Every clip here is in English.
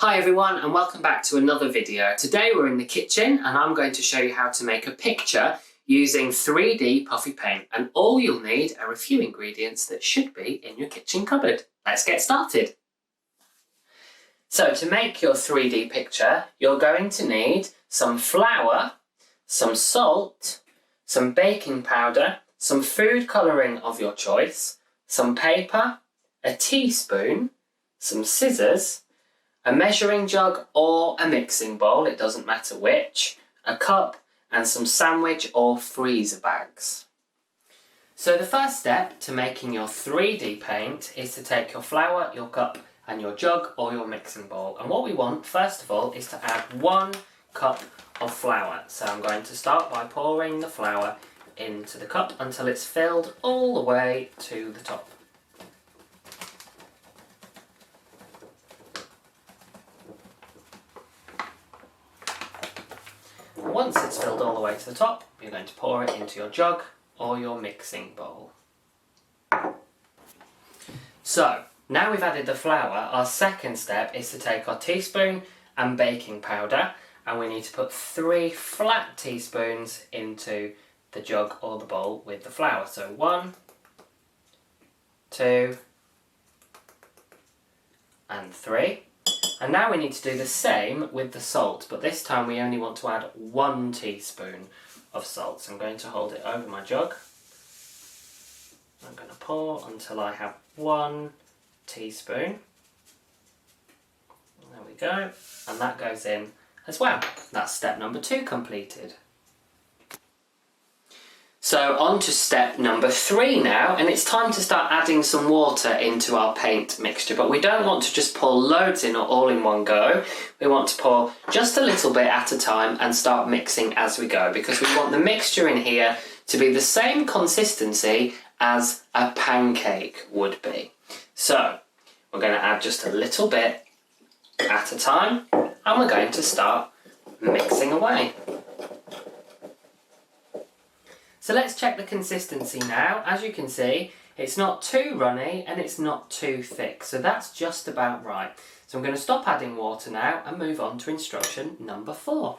Hi everyone and welcome back to another video. Today we're in the kitchen and I'm going to show you how to make a picture using 3D Puffy paint, and all you'll need are a few ingredients that should be in your kitchen cupboard. Let's get started. So to make your 3D picture you're going to need some flour, some salt, some baking powder, some food colouring of your choice, some paper, a teaspoon, some scissors, a measuring jug or a mixing bowl, it doesn't matter which, a cup, and some sandwich or freezer bags. So the first step to making your 3D paint is to take your flour, your cup and your jug or your mixing bowl. And what we want first of all is to add 1 cup of flour. So I'm going to start by pouring the flour into the cup until it's filled all the way to the top. Once it's filled all the way to the top, you're going to pour it into your jug or your mixing bowl. So, now we've added the flour, our second step is to take our teaspoon and baking powder, and we need to put 3 flat teaspoons into the jug or the bowl with the flour. So 1, 2, and 3. And now we need to do the same with the salt, but this time we only want to add 1 teaspoon of salt. So I'm going to hold it over my jug. I'm going to pour until I have 1 teaspoon. There we go. And that goes in as well. That's step number 2 completed. So on to step number 3 now, and it's time to start adding some water into our paint mixture, but we don't want to just pour loads in or all in one go. We want to pour just a little bit at a time and start mixing as we go, because we want the mixture in here to be the same consistency as a pancake would be. So we're going to add just a little bit at a time and we're going to start mixing away. So let's check the consistency now. As you can see, it's not too runny and it's not too thick, so that's just about right. So I'm going to stop adding water now and move on to instruction number 4.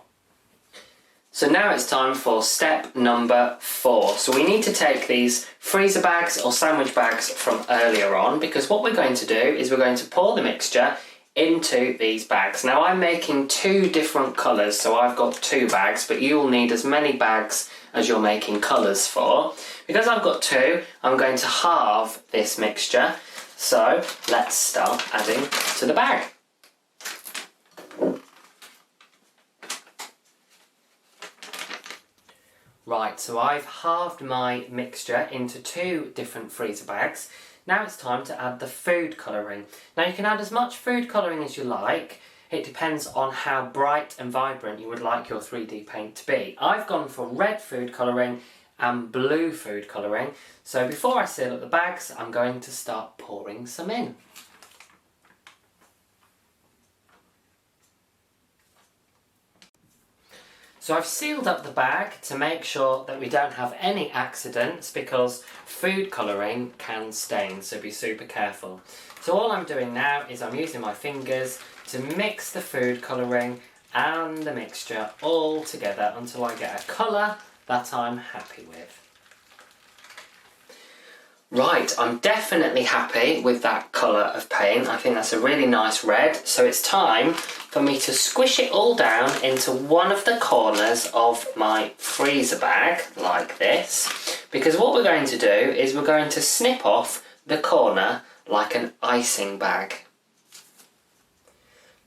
So now it's time for step number 4. So we need to take these freezer bags or sandwich bags from earlier on, because what we're going to do is we're going to pour the mixture into these bags. Now I'm making 2 different colours, so I've got 2 bags, but you will need as many bags as you're making colours for. Because I've got 2, I'm going to halve this mixture. So let's start adding to the bag. Right, so I've halved my mixture into 2 different freezer bags. Now it's time to add the food colouring. Now you can add as much food colouring as you like. It depends on how bright and vibrant you would like your 3D paint to be. I've gone for red food colouring and blue food colouring. So before I seal up the bags, I'm going to start pouring some in. So I've sealed up the bag to make sure that we don't have any accidents, because food colouring can stain, so be super careful. So all I'm doing now is I'm using my fingers to mix the food colouring and the mixture all together until I get a colour that I'm happy with. Right, I'm definitely happy with that colour of paint. I think that's a really nice red. So it's time for me to squish it all down into one of the corners of my freezer bag, like this. Because what we're going to do is we're going to snip off the corner like an icing bag.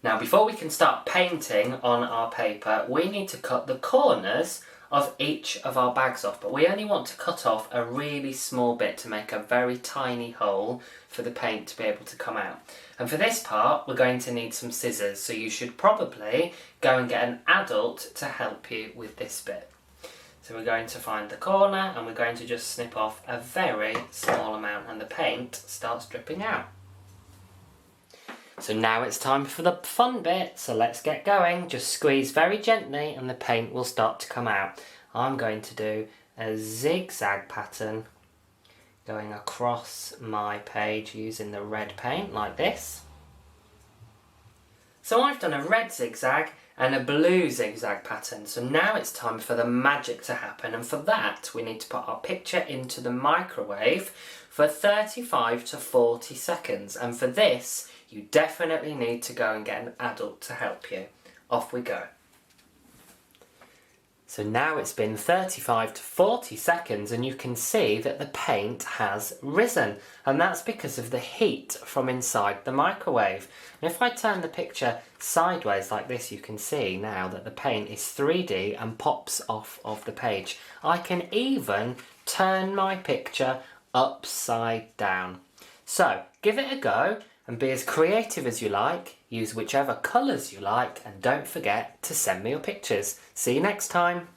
Now before we can start painting on our paper, we need to cut the corners of each of our bags off, but we only want to cut off a really small bit to make a very tiny hole for the paint to be able to come out. And for this part we're going to need some scissors, so you should probably go and get an adult to help you with this bit. So we're going to find the corner and we're going to just snip off a very small amount and the paint starts dripping out. So now it's time for the fun bit, so let's get going. Just squeeze very gently and the paint will start to come out. I'm going to do a zigzag pattern going across my page using the red paint like this. So I've done a red zigzag and a blue zigzag pattern. So now it's time for the magic to happen, and for that we need to put our picture into the microwave for 35 to 40 seconds. And for this, you definitely need to go and get an adult to help you. Off we go. So now it's been 35 to 40 seconds and you can see that the paint has risen, and that's because of the heat from inside the microwave. And if I turn the picture sideways like this, you can see now that the paint is 3D and pops off of the page. I can even turn my picture upside down. So give it a go and be as creative as you like. Use whichever colours you like, and don't forget to send me your pictures. See you next time.